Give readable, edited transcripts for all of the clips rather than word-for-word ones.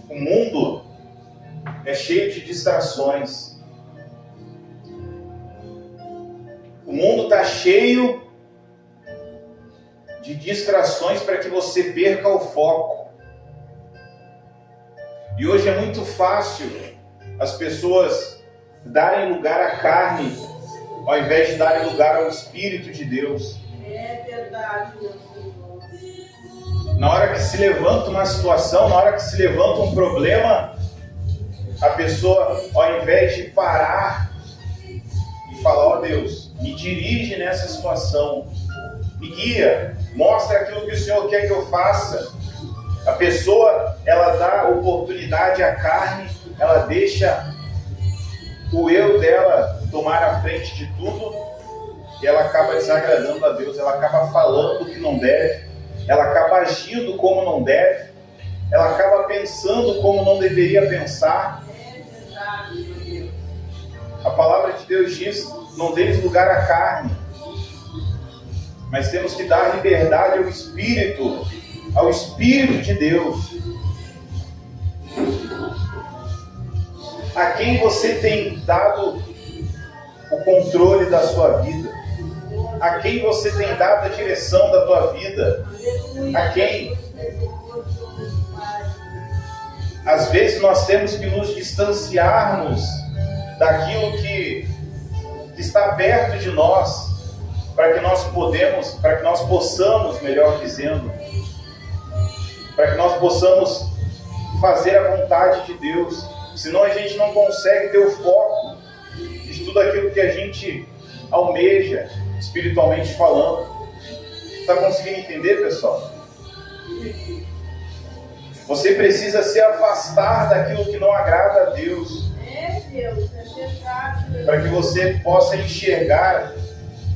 O mundo é cheio de distrações. O mundo está cheio de distrações para que você perca o foco. E hoje é muito fácil as pessoas darem lugar à carne, ao invés de darem lugar ao Espírito de Deus. É verdade, meu Senhor. Na hora que se levanta uma situação, na hora que se levanta um problema, a pessoa, ao invés de parar e falar, ó Deus, me dirige nessa situação, me guia, mostra aquilo que o Senhor quer que eu faça. A pessoa, ela dá oportunidade à carne, ela deixa o eu dela tomar a frente de tudo e ela acaba desagradando a Deus, ela acaba falando o que não deve, ela acaba agindo como não deve, ela acaba pensando como não deveria pensar. É verdade, meu Deus. A palavra de Deus diz, não deis lugar à carne, mas temos que dar liberdade ao Espírito de Deus. A quem você tem dado o controle da sua vida? A quem você tem dado a direção da tua vida? A quem? Às vezes nós temos que nos distanciarmos daquilo que está perto de nós, para que nós possamos, melhor dizendo, para que nós possamos fazer a vontade de Deus. Senão a gente não consegue ter o foco de tudo aquilo que a gente almeja, espiritualmente falando. Está conseguindo entender, pessoal? Você precisa se afastar daquilo que não agrada a Deus. É, Deus, é verdade. Para que você possa enxergar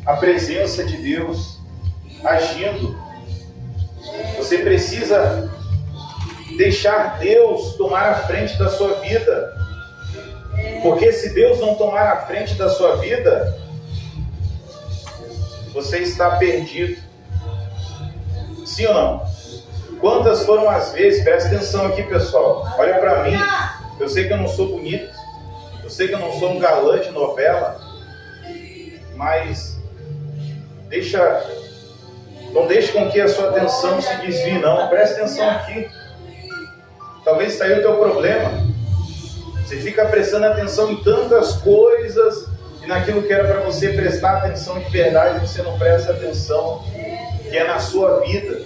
a presença de Deus agindo. Você precisa deixar Deus tomar a frente da sua vida. Porque se Deus não tomar a frente da sua vida, você está perdido. Sim ou não? Quantas foram as vezes, presta atenção aqui, pessoal, olha para mim, eu sei que eu não sou bonito, eu sei que eu não sou um galã de novela, mas não deixe com que a sua atenção se desvie, não. Presta atenção aqui. Talvez está aí o teu problema. Você fica prestando atenção em tantas coisas e naquilo que era para você prestar atenção de verdade, você não presta atenção, que é na sua vida.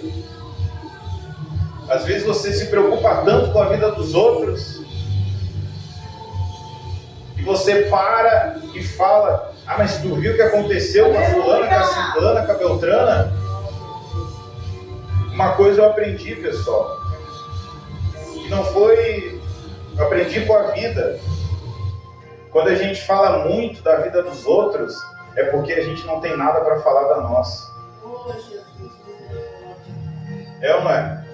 Às vezes você se preocupa tanto com a vida dos outros e você para e fala, mas tu viu o que aconteceu com a fulana, com a ciclana, com a beltrana? Uma coisa eu aprendi, pessoal, e não foi... Eu aprendi com a vida. Quando a gente fala muito da vida dos outros, é porque a gente não tem nada para falar da nossa. É ou não é?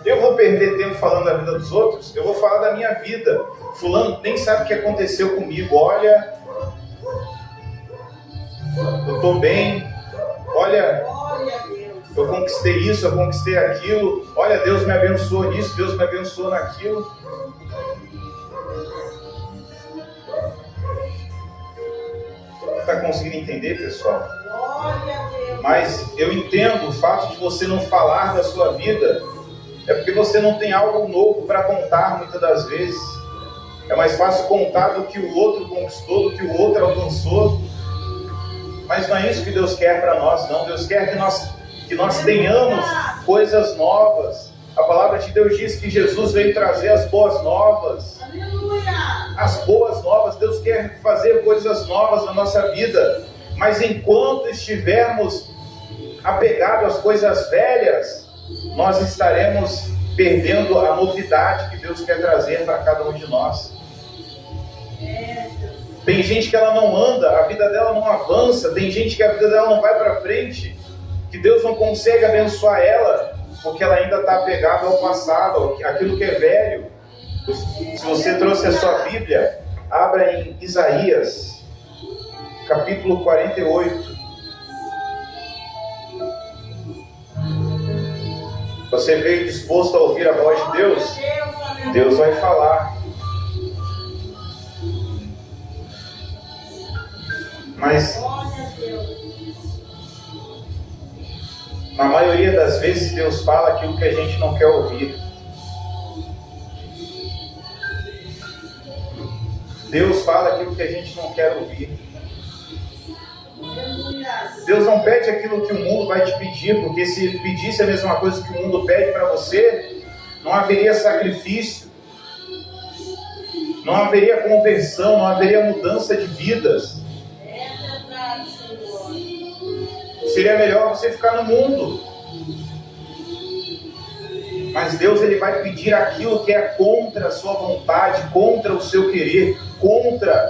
Eu vou perder tempo falando da vida dos outros? Eu vou falar da minha vida. Fulano nem sabe o que aconteceu comigo. Olha, eu estou bem. Olha, eu conquistei isso, eu conquistei aquilo. Olha, Deus me abençoou nisso, Deus me abençoou naquilo. Está conseguindo entender, pessoal? Mas eu entendo o fato de você não falar da sua vida, é porque você não tem algo novo para contar muitas das vezes. É mais fácil contar do que o outro conquistou, do que o outro alcançou. Mas não é isso que Deus quer para nós, não. Deus quer que nós tenhamos coisas novas. A palavra de Deus diz que Jesus veio trazer as boas novas. As boas novas, Deus quer fazer coisas novas na nossa vida, mas enquanto estivermos apegados às coisas velhas, nós estaremos perdendo a novidade que Deus quer trazer para cada um de nós. Tem gente que ela não anda, a vida dela não avança, tem gente que a vida dela não vai para frente, que Deus não consegue abençoar ela, porque ela ainda está apegada ao passado, aquilo que é velho. Se você trouxe a sua Bíblia, abra em Isaías, capítulo 48. Você veio disposto a ouvir a voz de Deus? Deus vai falar. Mas na maioria das vezes Deus fala aquilo que a gente não quer ouvir. Deus fala aquilo que a gente não quer ouvir. Deus não pede aquilo que o mundo vai te pedir, porque se pedisse a mesma coisa que o mundo pede para você, não haveria sacrifício, não haveria conversão, não haveria mudança de vidas. Seria melhor você ficar no mundo. Mas Deus, Ele vai pedir aquilo que é contra a sua vontade, contra o seu querer, contra.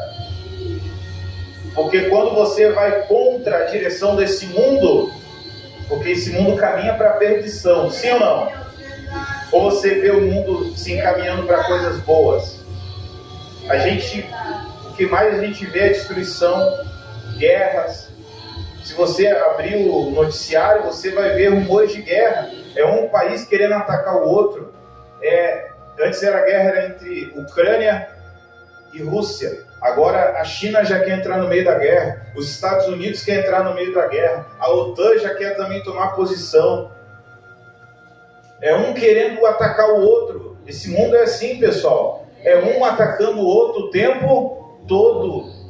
Porque quando você vai contra a direção desse mundo, porque esse mundo caminha para a perdição, sim ou não? Ou você vê o mundo se encaminhando para coisas boas? O que mais a gente vê é destruição, guerras. Se você abrir o noticiário, você vai ver rumores de guerra. É um país querendo atacar o outro. Antes a guerra era entre Ucrânia e Rússia. Agora a China já quer entrar no meio da guerra. Os Estados Unidos quer entrar no meio da guerra. A OTAN já quer também tomar posição. É um querendo atacar o outro. Esse mundo é assim, pessoal. É um atacando o outro o tempo todo.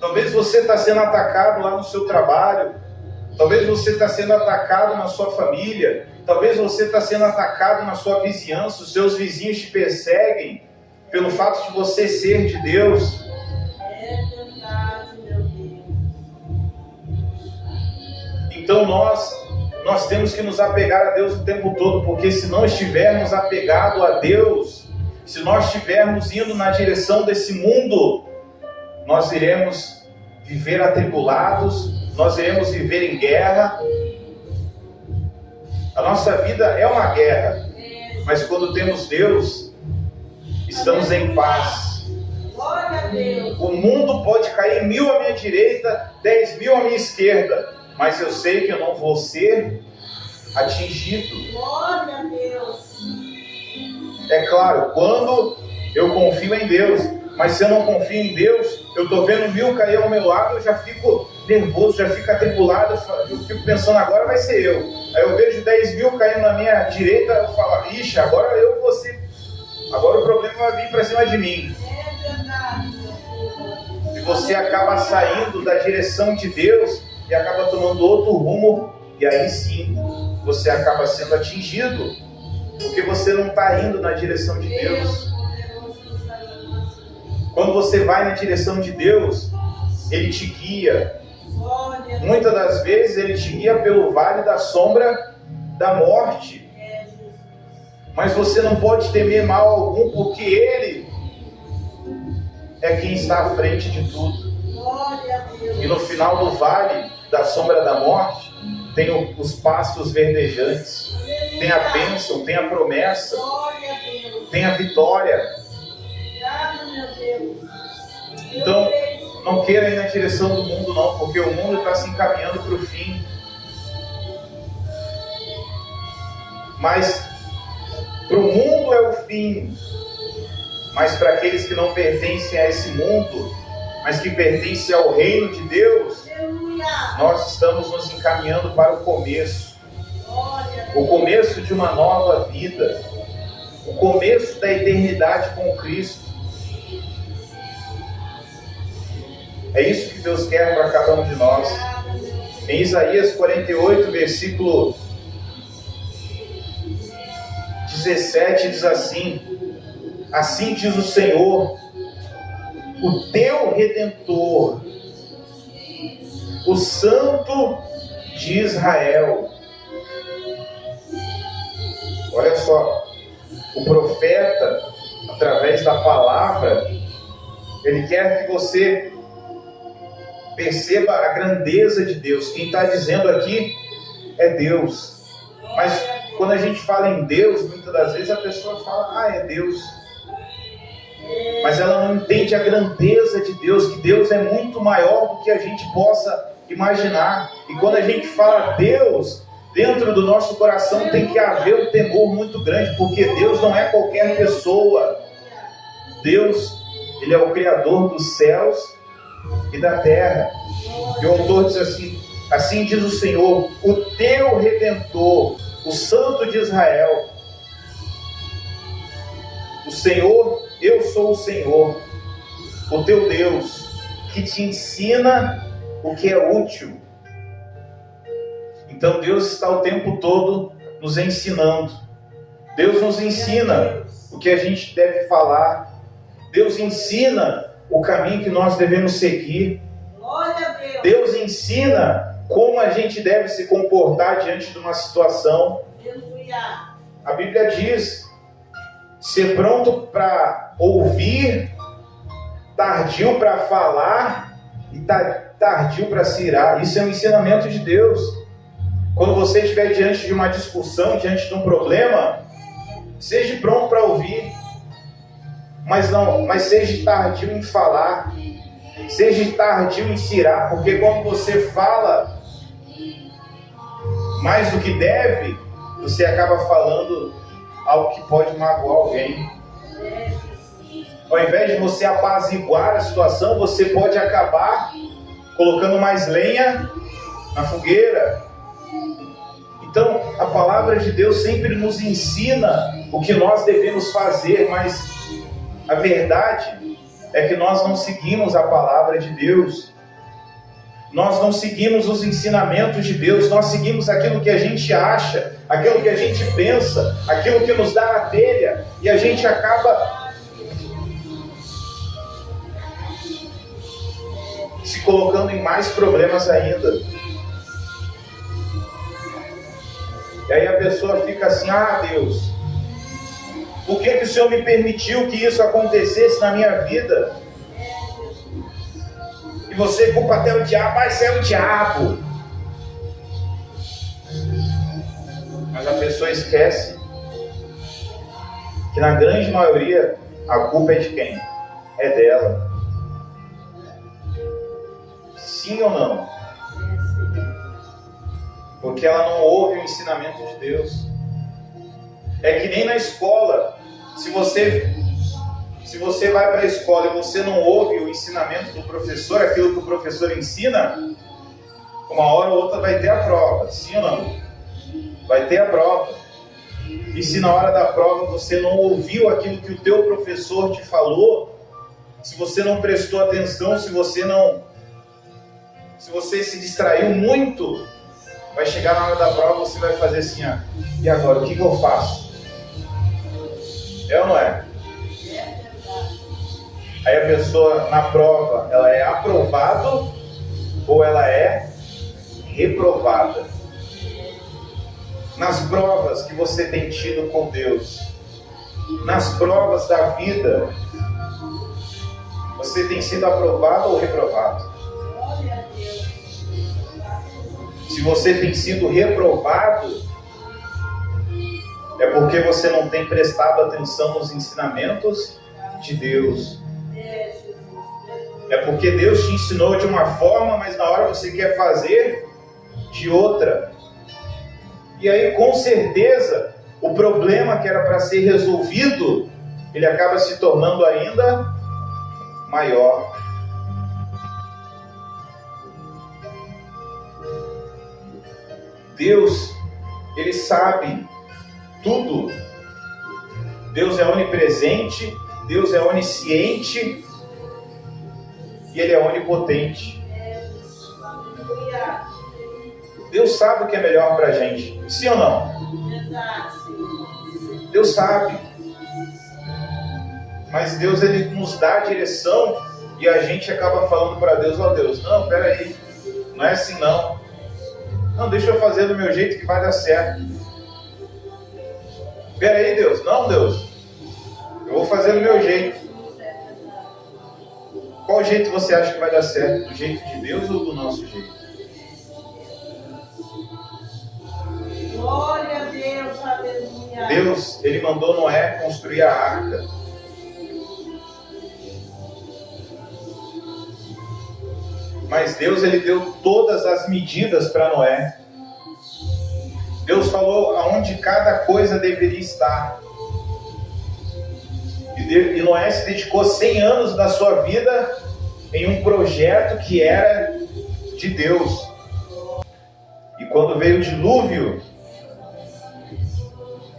Talvez você está sendo atacado lá no seu trabalho. Talvez você está sendo atacado na sua família. Talvez você está sendo atacado na sua vizinhança. Os seus vizinhos te perseguem pelo fato de você ser de Deus. É verdade, meu Deus. Então nós temos que nos apegar a Deus o tempo todo, porque se não estivermos apegados a Deus, se nós estivermos indo na direção desse mundo, nós iremos viver atribulados, nós iremos viver em guerra. A nossa vida é uma guerra, mas quando temos Deus, estamos em paz. Glória a Deus. O mundo pode cair 1000 à minha direita, 10.000 à minha esquerda, mas eu sei que eu não vou ser atingido. Glória a Deus. É claro, quando eu confio em Deus, mas se eu não confio em Deus, eu estou vendo 1000 cair ao meu lado, eu já fico nervoso, já fico atribulado, eu fico pensando, agora vai ser eu. Aí eu vejo 10.000 caindo na minha direita, eu falo, ixi, agora eu vou ser, agora o problema vai vir para cima de mim. É verdade, meu Senhor. E você acaba saindo da direção de Deus e acaba tomando outro rumo, e aí sim, você acaba sendo atingido, porque você não está indo na direção de Deus. Quando você vai na direção de Deus, Ele te guia. Muitas das vezes Ele te guia pelo vale da sombra da morte. Mas você não pode temer mal algum, porque Ele é quem está à frente de tudo. E no final do vale da sombra da morte, tem os pastos verdejantes, tem a bênção, tem a promessa, tem a vitória. Então, não queira ir na direção do mundo não, porque o mundo está se encaminhando para o fim. Mas para o mundo é o fim, mas para aqueles que não pertencem a esse mundo, mas que pertencem ao reino de Deus, nós estamos nos encaminhando para o começo de uma nova vida, o começo da eternidade com Cristo. É isso que Deus quer para cada um de nós. Em Isaías 48, versículo 17, diz assim: assim diz o Senhor, o teu Redentor, o Santo de Israel. Olha só, o profeta, através da palavra, ele quer que você perceba a grandeza de Deus. Quem está dizendo aqui é Deus. Mas quando a gente fala em Deus, muitas das vezes a pessoa fala, é Deus. Mas ela não entende a grandeza de Deus, que Deus é muito maior do que a gente possa imaginar. E quando a gente fala Deus, dentro do nosso coração tem que haver um temor muito grande, porque Deus não é qualquer pessoa. Deus, Ele é o Criador dos céus e da terra. E o autor diz assim: assim diz o Senhor, o teu Redentor, o Santo de Israel. O Senhor, eu sou o Senhor, o teu Deus, que te ensina o que é útil. Então Deus está o tempo todo nos ensinando. Deus nos ensina o que a gente deve falar. Deus ensina o caminho que nós devemos seguir. Deus ensina como a gente deve se comportar diante de uma situação. A Bíblia diz: ser pronto para ouvir, tardio para falar e tardio para se irar. Isso é um ensinamento de Deus. Quando você estiver diante de uma discussão, diante de um problema, seja pronto para ouvir, mas seja tardio em falar, seja tardio em se irar, porque quando você fala mais do que deve, você acaba falando algo que pode magoar alguém. Ao invés de você apaziguar a situação, você pode acabar colocando mais lenha na fogueira. Então, a palavra de Deus sempre nos ensina o que nós devemos fazer, mas a verdade é que nós não seguimos a palavra de Deus. Nós não seguimos os ensinamentos de Deus, nós seguimos aquilo que a gente acha, aquilo que a gente pensa, aquilo que nos dá na telha, e a gente acaba se colocando em mais problemas ainda. E aí a pessoa fica assim: ah, Deus, por que o Senhor me permitiu que isso acontecesse na minha vida? E você culpa até o diabo. Ah, isso é o diabo. Mas a pessoa esquece que na grande maioria a culpa é de quem? É dela. Sim ou não? Porque ela não ouve o ensinamento de Deus. É que nem na escola. Se você vai para a escola e você não ouve o ensinamento do professor, aquilo que o professor ensina, uma hora ou outra vai ter a prova. Sim ou não? Vai ter a prova. E se na hora da prova você não ouviu aquilo que o teu professor te falou, se você não prestou atenção, se você se distraiu muito, vai chegar na hora da prova, você vai fazer assim: ah, e agora, o que eu faço? É ou não é? Aí a pessoa, na prova, ela é aprovada ou ela é reprovada? Nas provas que você tem tido com Deus, nas provas da vida, você tem sido aprovado ou reprovado? Se você tem sido reprovado, é porque você não tem prestado atenção nos ensinamentos de Deus. É porque Deus te ensinou de uma forma, mas na hora você quer fazer de outra. E aí, com certeza, o problema que era para ser resolvido, ele acaba se tornando ainda maior. Deus, Ele sabe tudo. Deus é onipresente, Deus é onisciente e Ele é onipotente. Deus sabe o que é melhor para a gente. Sim ou não? Deus sabe. Mas Deus, Ele nos dá a direção e a gente acaba falando para Deus: ó Deus, não, peraí, não é assim não. Não, deixa eu fazer do meu jeito que vai dar certo. Peraí, Deus, não, Deus, eu vou fazer do meu jeito. Qual jeito você acha que vai dar certo? Do jeito de Deus ou do nosso jeito? Glória a Deus, aleluia. Deus, Ele mandou Noé construir a arca. Mas Deus, Ele deu todas as medidas para Noé. Deus falou aonde cada coisa deveria estar. E Noé se dedicou 100 anos da sua vida em um projeto que era de Deus. E quando veio o dilúvio,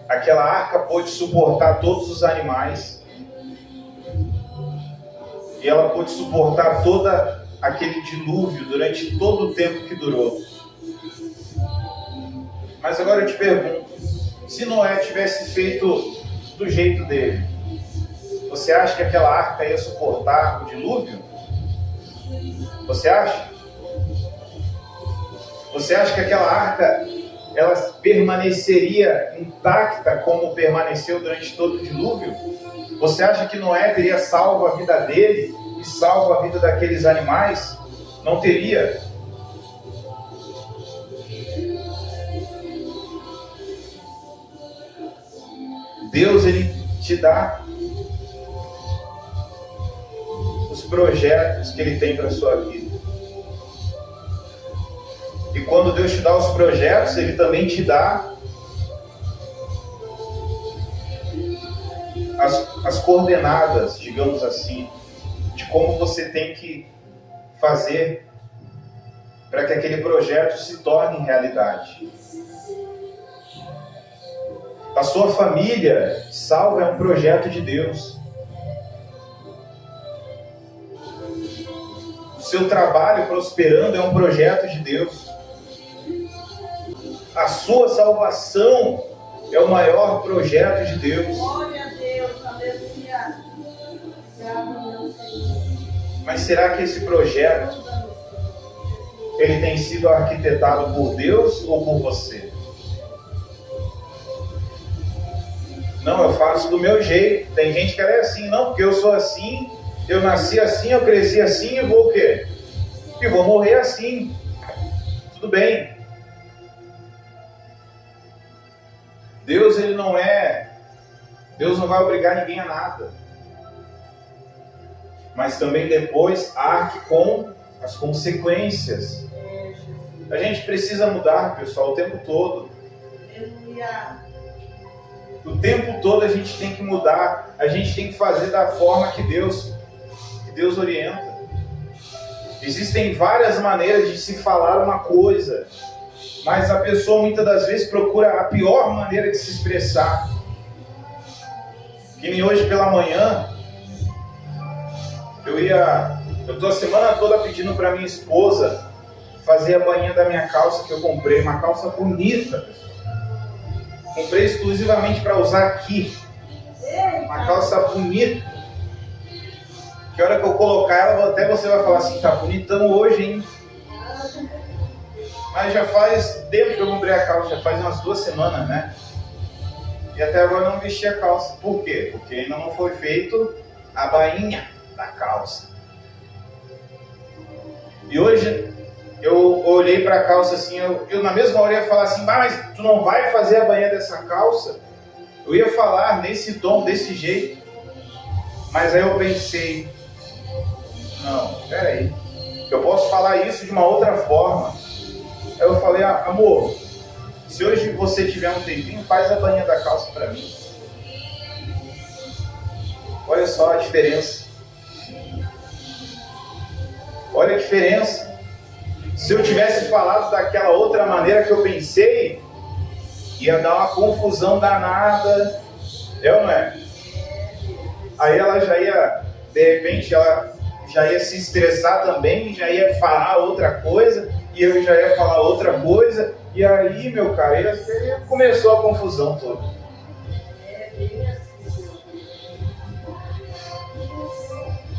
aquela arca pôde suportar todos os animais. E ela pôde suportar todo aquele dilúvio durante todo o tempo que durou. Mas agora eu te pergunto, se Noé tivesse feito do jeito dele, você acha que aquela arca ia suportar o dilúvio? Você acha? Você acha que aquela arca ela permaneceria intacta como permaneceu durante todo o dilúvio? Você acha que Noé teria salvo a vida dele e salvo a vida daqueles animais? Não teria. Deus, Ele te dá os projetos que Ele tem para a sua vida. E quando Deus te dá os projetos, Ele também te dá as coordenadas, digamos assim, de como você tem que fazer para que aquele projeto se torne realidade. A sua família salva é um projeto de Deus. O seu trabalho prosperando é um projeto de Deus. A sua salvação é o maior projeto de Deus. Glória a Deus, aleluia. Obrigado, meu Senhor. Mas será que esse projeto ele tem sido arquitetado por Deus ou por você? Não, eu faço do meu jeito. Tem gente que é assim, não, porque eu sou assim, eu nasci assim, eu cresci assim e vou o quê? E vou morrer assim. Tudo bem. Deus, Ele não é... Deus não vai obrigar ninguém a nada. Mas também depois arque com as consequências. A gente precisa mudar, pessoal, o tempo todo. Aleluia. O tempo todo a gente tem que mudar, a gente tem que fazer da forma que Deus orienta. Existem várias maneiras de se falar uma coisa, mas a pessoa muitas das vezes procura a pior maneira de se expressar. Que nem hoje pela manhã, eu estou a semana toda pedindo para minha esposa fazer a bainha da minha calça que eu comprei, uma calça bonita, pessoal. Comprei exclusivamente para usar aqui. Uma calça bonita. Que hora que eu colocar ela, até você vai falar assim, tá bonitão hoje, hein? Mas já faz tempo que eu comprei a calça, já faz umas 2 semanas, né? E até agora eu não vesti a calça. Por quê? Porque ainda não foi feito a bainha da calça. E hoje eu olhei para a calça assim, eu na mesma hora ia falar assim, mas tu não vai fazer a bainha dessa calça? Eu ia falar nesse tom, desse jeito. Mas aí eu pensei, não, peraí, eu posso falar isso de uma outra forma. Aí eu falei, amor, se hoje você tiver um tempinho, faz a bainha da calça para mim. Olha só a diferença. Olha a diferença. Se eu tivesse falado daquela outra maneira que eu pensei, ia dar uma confusão danada. É ou não é? Aí ela já ia, de repente, ela já ia se estressar também, já ia falar outra coisa, e eu já ia falar outra coisa, e aí, meu cara, aí começou a confusão toda.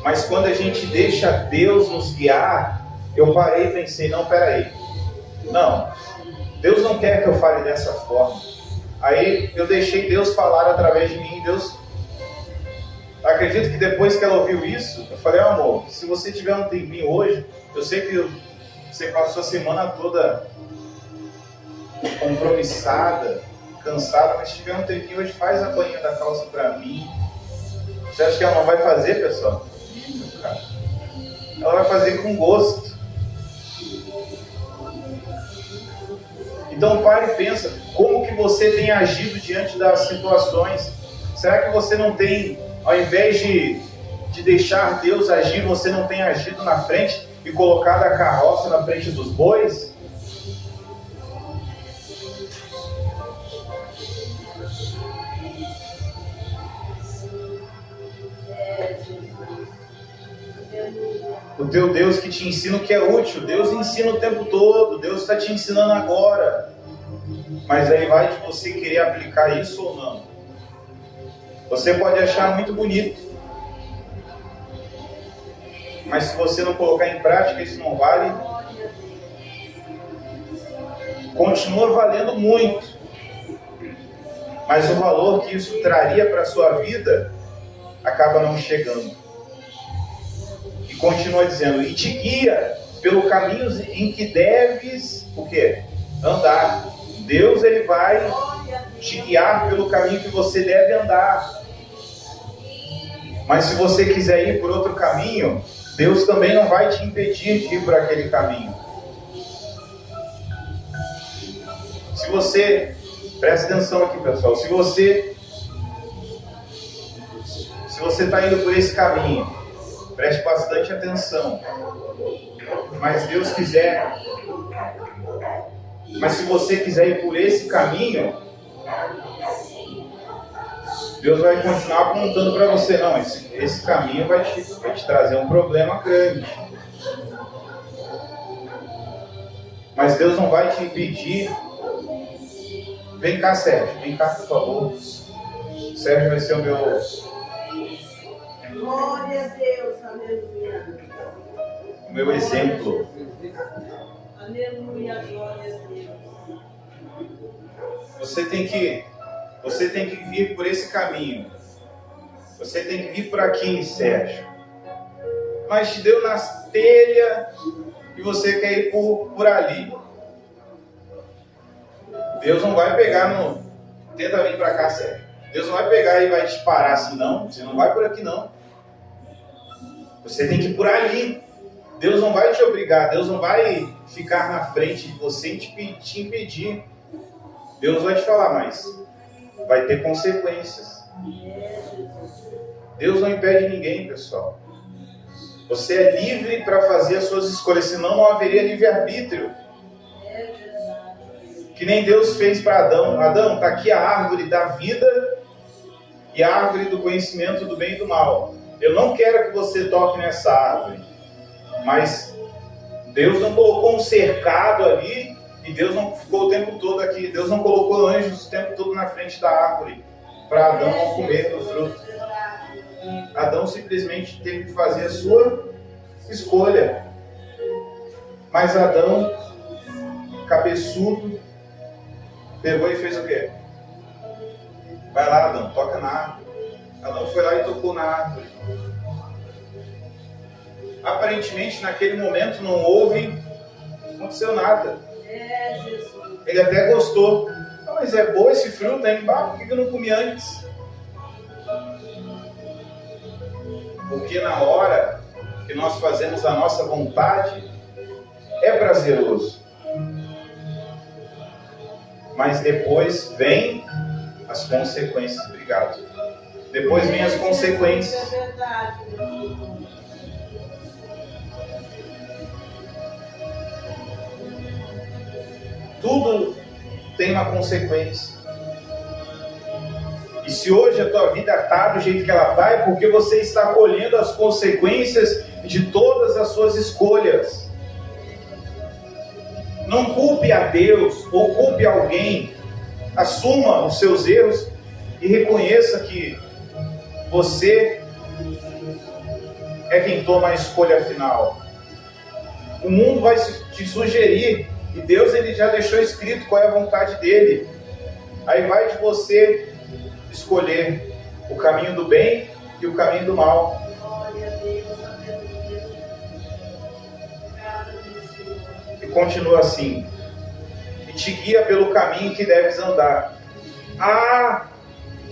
Mas quando a gente deixa Deus nos guiar, eu parei e pensei, não, peraí. Não, Deus não quer que eu fale dessa forma. Aí eu deixei Deus falar através de mim. Deus, acredito que depois que ela ouviu isso, eu falei, amor, se você tiver um tempinho hoje, eu sei que você passou a semana toda compromissada, cansada, mas se tiver um tempinho hoje, faz a bainha da calça pra mim. Você acha que ela não vai fazer, pessoal? Cara, ela vai fazer com gosto. Então pare e pensa, como que você tem agido diante das situações? Será que você não tem, ao invés de deixar Deus agir, você não tem agido na frente e colocado a carroça na frente dos bois? O teu Deus que te ensina o que é útil. Deus ensina o tempo todo. Deus está te ensinando agora. Mas aí vai de você querer aplicar isso ou não. Você pode achar muito bonito. Mas se você não colocar em prática, isso não vale. Continua valendo muito. Mas o valor que isso traria para a sua vida acaba não chegando. E continua dizendo, e te guia pelo caminho em que deves, o quê? Andar. Deus, ele vai te guiar pelo caminho que você deve andar. Mas se você quiser ir por outro caminho, Deus também não vai te impedir de ir por aquele caminho. Se você, presta atenção aqui, pessoal, se você está indo por esse caminho, preste bastante atenção. Mas Deus quiser. Mas se você quiser ir por esse caminho, Deus vai continuar apontando para você. Não, esse caminho vai te trazer um problema grande. Mas Deus não vai te impedir. Vem cá, Sérgio. Vem cá, por favor. O Sérgio vai ser o meu... Glória a Deus, aleluia. O meu exemplo. Aleluia, glória a Deus. Você tem que vir por esse caminho. Você tem que vir por aqui, Sérgio. Mas te deu na telha e você quer ir por ali. Deus não vai pegar no... Tenta vir para cá, Sérgio. Deus não vai pegar e vai te parar assim, não. Você não vai por aqui, não. Você tem que ir por ali. Deus não vai te obrigar. Deus não vai ficar na frente de você e te impedir. Deus vai te falar, mas vai ter consequências. Deus não impede ninguém, pessoal. Você é livre para fazer as suas escolhas, senão não haveria livre-arbítrio. Que nem Deus fez para Adão. Adão, está aqui a árvore da vida e a árvore do conhecimento do bem e do mal. Eu não quero que você toque nessa árvore. Mas Deus não colocou um cercado ali e Deus não ficou o tempo todo aqui. Deus não colocou anjos o tempo todo na frente da árvore para Adão não comer do fruto. Adão simplesmente teve que fazer a sua escolha. Mas Adão, cabeçudo, pegou e fez o quê? Vai lá, Adão, toca na árvore. Adão foi lá e tocou na árvore. Aparentemente, naquele momento, não aconteceu nada. Ele até gostou. Não, mas é bom esse fruto, hein? Por que eu não comi antes? Porque na hora que nós fazemos a nossa vontade, é prazeroso. Mas depois vem as consequências. Obrigado. Depois vem as consequências. É verdade. Tudo tem uma consequência. E se hoje a tua vida está do jeito que ela está, é porque você está colhendo as consequências de todas as suas escolhas. Não culpe a Deus ou culpe alguém. Assuma os seus erros e reconheça que você é quem toma a escolha final. O mundo vai te sugerir, e Deus ele já deixou escrito qual é a vontade dele. Aí vai de você escolher o caminho do bem e o caminho do mal. E continua assim: e te guia pelo caminho que deves andar. Ah,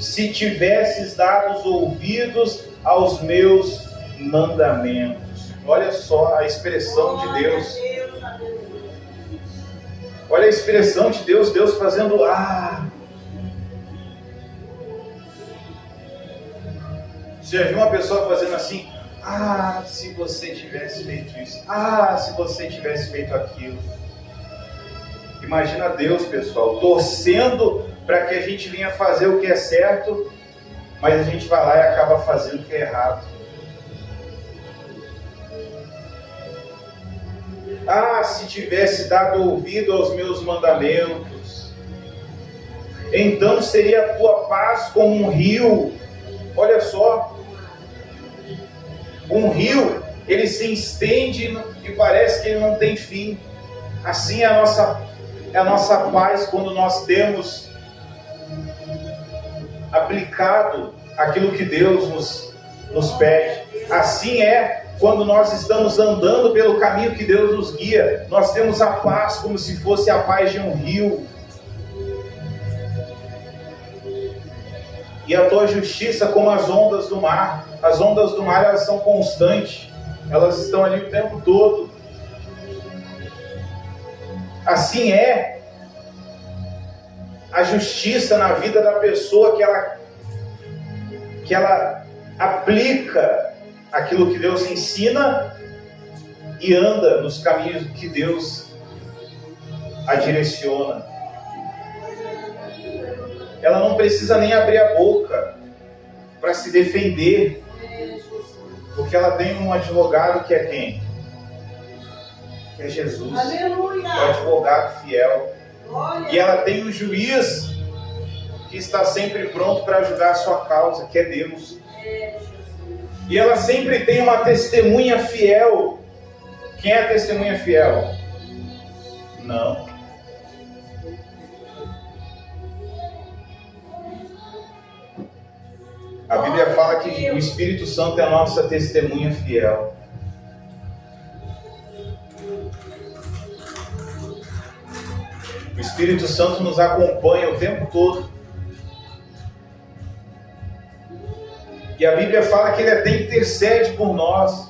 se tivesses dado os ouvidos aos meus mandamentos. Olha só a expressão de Deus. Olha a expressão de Deus, Deus fazendo Você já viu uma pessoa fazendo assim? Se você tivesse feito isso. Se você tivesse feito aquilo. Imagina Deus, pessoal, torcendo para que a gente venha fazer o que é certo, mas a gente vai lá e acaba fazendo o que é errado. Se tivesse dado ouvido aos meus mandamentos, então seria a tua paz como um rio. Olha só, um rio, ele se estende e parece que ele não tem fim. Assim é a nossa paz quando nós temos aplicado aquilo que Deus nos pede. Assim é quando nós estamos andando pelo caminho que Deus nos guia. Nós temos a paz como se fosse a paz de um rio. E a tua justiça como as ondas do mar. As ondas do mar, elas são constantes. Elas estão ali o tempo todo. Assim é a justiça na vida da pessoa que ela aplica aquilo que Deus ensina e anda nos caminhos que Deus a direciona. Ela não precisa nem abrir a boca para se defender, porque ela tem um advogado que é quem? Que é Jesus. Aleluia. É o advogado fiel. Glória. E ela tem um juiz que está sempre pronto para julgar a sua causa, que é Deus. E ela sempre tem uma testemunha fiel. Quem é a testemunha fiel? Não. A Bíblia fala que o Espírito Santo é a nossa testemunha fiel. O Espírito Santo nos acompanha o tempo todo. E a Bíblia fala que ele até intercede por nós.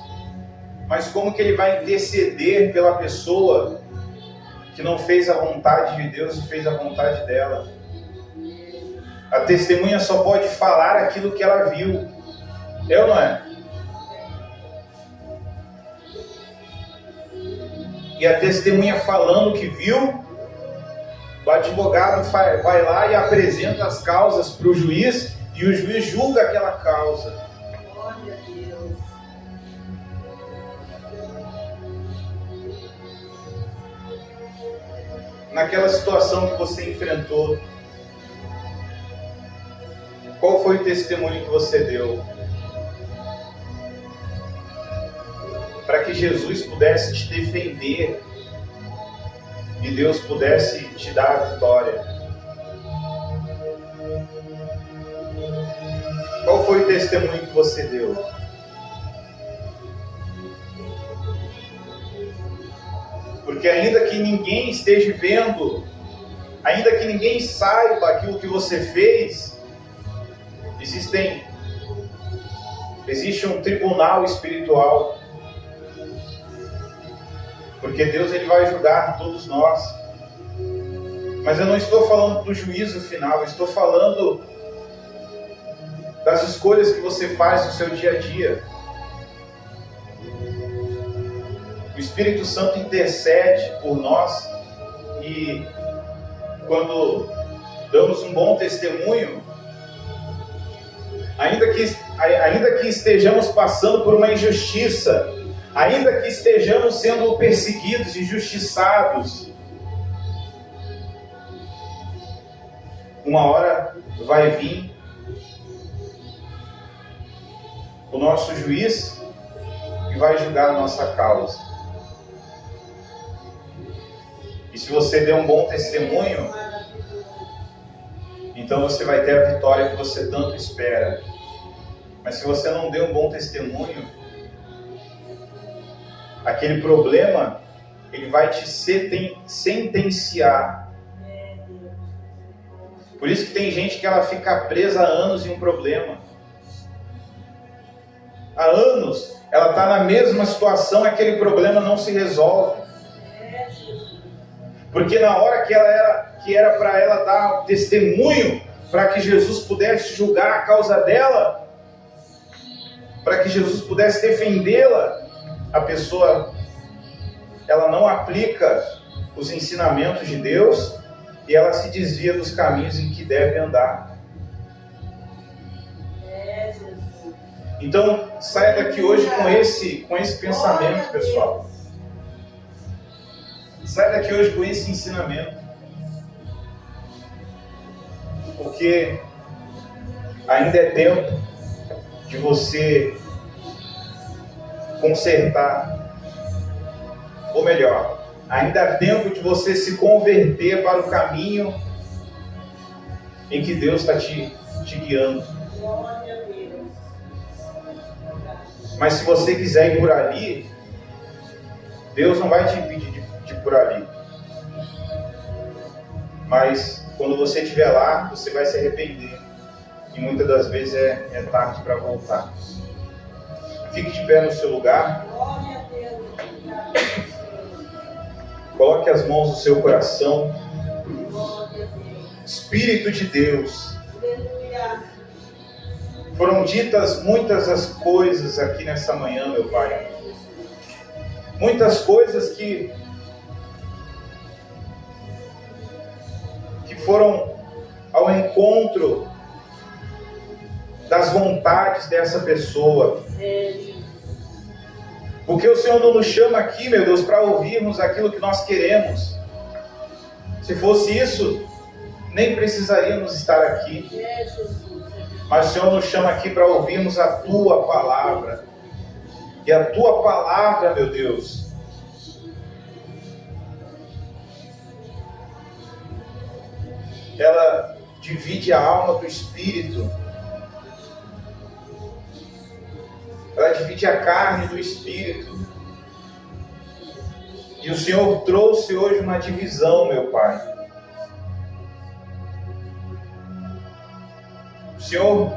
Mas como que ele vai interceder pela pessoa que não fez a vontade de Deus e fez a vontade dela? A testemunha só pode falar aquilo que ela viu. É ou não é? E a testemunha falando o que viu, o advogado vai lá e apresenta as causas para o juiz, e o juiz julga aquela causa. Glória a Deus. Naquela situação que você enfrentou, qual foi o testemunho que você deu? Para que Jesus pudesse te defender e Deus pudesse te dar a vitória. Qual foi o testemunho que você deu? Porque ainda que ninguém esteja vendo, ainda que ninguém saiba aquilo que você fez, existe um tribunal espiritual. Porque Deus ele vai julgar todos nós. Mas eu não estou falando do juízo final, eu estou falando das escolhas que você faz no seu dia a dia. O Espírito Santo intercede por nós e quando damos um bom testemunho, ainda que estejamos passando por uma injustiça, ainda que estejamos sendo perseguidos, injustiçados, uma hora vai vir o nosso juiz e vai julgar a nossa causa. E se você der um bom testemunho, então você vai ter a vitória que você tanto espera. Mas se você não der um bom testemunho, aquele problema, ele vai te sentenciar. Por isso que tem gente que ela fica presa há anos em um problema. Há anos, ela está na mesma situação, aquele problema não se resolve. Porque na hora que era para ela dar testemunho, para que Jesus pudesse julgar a causa dela, para que Jesus pudesse defendê-la, a pessoa, ela não aplica os ensinamentos de Deus e ela se desvia dos caminhos em que deve andar. Então, saia daqui hoje com esse pensamento, pessoal. Saia daqui hoje com esse ensinamento. Porque ainda é tempo de você consertar, ou melhor, ainda há tempo de você se converter para o caminho em que Deus está te guiando. Mas se você quiser ir por ali, Deus não vai te impedir de ir por ali. Mas quando você estiver lá, você vai se arrepender. E muitas das vezes é tarde para voltar. Fique de pé no seu lugar. Coloque as mãos no seu coração. Espírito de Deus. Foram ditas muitas as coisas aqui nessa manhã, meu Pai. Muitas coisas que foram ao encontro das vontades dessa pessoa. Porque o Senhor não nos chama aqui, meu Deus, para ouvirmos aquilo que nós queremos. Se fosse isso, nem precisaríamos estar aqui. Mas o Senhor nos chama aqui para ouvirmos a Tua palavra. E a Tua palavra, meu Deus, ela divide a alma do espírito. Ela divide a carne do espírito. E o Senhor trouxe hoje uma divisão, meu Pai. O Senhor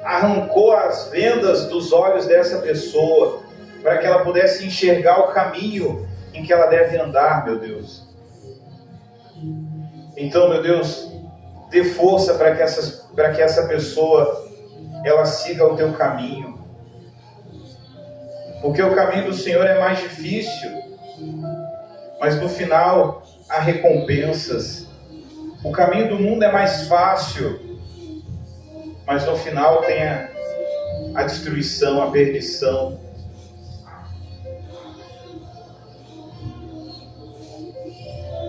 arrancou as vendas dos olhos dessa pessoa, para que ela pudesse enxergar o caminho em que ela deve andar, meu Deus. Então, meu Deus, dê força para que essa pessoa ela siga o Teu caminho. Porque o caminho do Senhor é mais difícil, mas no final há recompensas. O caminho do mundo é mais fácil, mas no final tem a destruição, a perdição.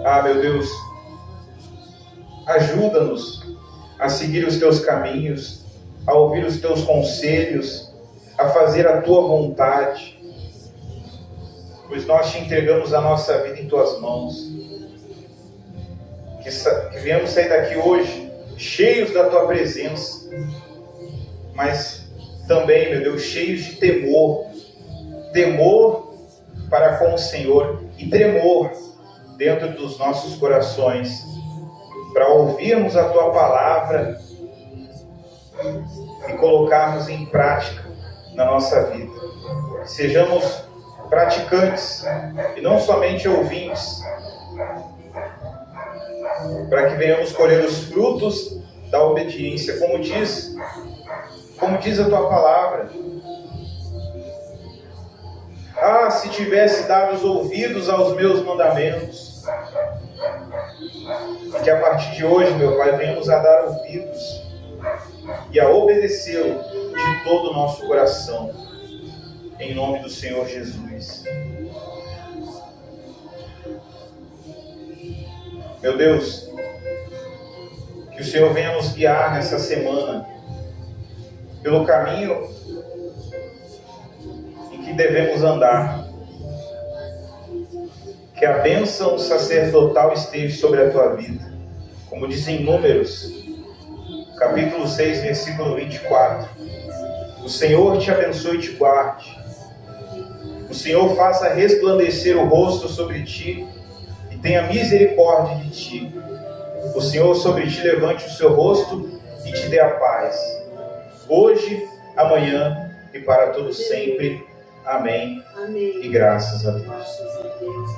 Ah, meu Deus, ajuda-nos a seguir os Teus caminhos, a ouvir os Teus conselhos, a fazer a Tua vontade, pois nós Te entregamos a nossa vida em Tuas mãos. Que viemos sair daqui hoje cheios da Tua presença, mas também, meu Deus, cheios de temor para com o Senhor e tremor dentro dos nossos corações, para ouvirmos a Tua palavra e colocarmos em prática na nossa vida. Sejamos praticantes e não somente ouvintes, para que venhamos colher os frutos da obediência, como diz a Tua palavra. Ah, se tivesse dado os ouvidos aos meus mandamentos. Que a partir de hoje, meu Pai, venhamos a dar ouvidos e a obedecê-lo de todo o nosso coração, em nome do Senhor Jesus. Meu Deus, que o Senhor venha nos guiar nessa semana pelo caminho em que devemos andar. Que a bênção sacerdotal esteja sobre a tua vida, como diz em Números, capítulo 6, versículo 24. O Senhor te abençoe e te guarde. O Senhor faça resplandecer o rosto sobre ti e tenha misericórdia de ti. O Senhor sobre ti levante o seu rosto e te dê a paz. Hoje, amanhã e para todo sempre. Amém. Amém. E graças a Deus.